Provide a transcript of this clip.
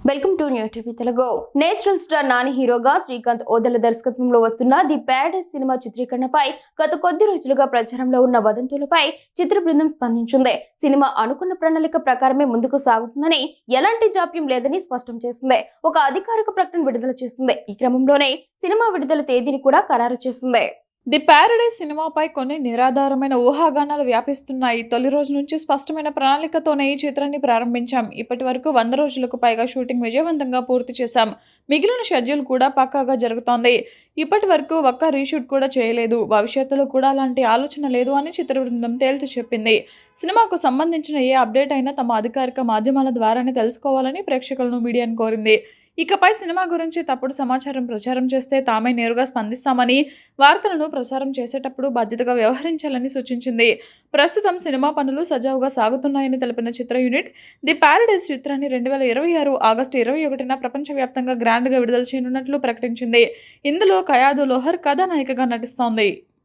Welcome to new TV Telugu. Natural star Nani హీరోగా శ్రీకాంత్ ఓదెల దర్శకత్వంలో వస్తున్న ది ప్యారడైస్ సినిమా చిత్రీకరణపై గత కొద్ది రోజులుగా ప్రచారంలో ఉన్న వదంతులపై చిత్ర బృందం స్పందించింది. సినిమా అనుకున్న ప్రణాళిక ప్రకారమే ముందుకు సాగుతుందని, ఎలాంటి జాప్యం లేదని స్పష్టం చేసింది. ఒక అధికారిక ప్రకటన విడుదల చేసింది. ఈ క్రమంలోనే సినిమా విడుదల తేదీని కూడా ఖరారు చేసింది. ది ప్యారడైస్ సినిమాపై కొన్ని నిరాధారమైన ఊహాగానాలు వ్యాపిస్తున్నాయి. తొలి రోజు నుంచి స్పష్టమైన ప్రణాళికతోనే ఈ చిత్రాన్ని ప్రారంభించాం. ఇప్పటి వరకు 100 రోజులకు పైగా షూటింగ్ విజయవంతంగా పూర్తి చేశాం. మిగిలిన షెడ్యూల్ కూడా పక్కాగా జరుగుతోంది. ఇప్పటి వరకు ఒక్క రీషూట్ కూడా చేయలేదు. భవిష్యత్తులో కూడా అలాంటి ఆలోచన లేదు అని చిత్ర బృందం తేల్చి చెప్పింది. సినిమాకు సంబంధించిన ఏ అప్డేట్ అయినా తమ అధికారిక మాధ్యమాల ద్వారానే తెలుసుకోవాలని ప్రేక్షకులను మీడియాను కోరింది. ఇకపై సినిమా గురించి తప్పుడు సమాచారం ప్రచారం చేస్తే తామే నేరుగా స్పందిస్తామని, వార్తలను ప్రసారం చేసేటప్పుడు బాధ్యతగా వ్యవహరించాలని సూచించింది. ప్రస్తుతం సినిమా పనులు సజావుగా సాగుతున్నాయని తెలిపిన చిత్ర యూనిట్ ది ప్యారడైస్ చిత్రాన్ని 2026 ఆగస్టు 21న ప్రపంచవ్యాప్తంగా గ్రాండ్గా విడుదల చేయనున్నట్లు ప్రకటించింది. ఇందులో కయాదు లోహర్ కథానాయికగా నటిస్తోంది.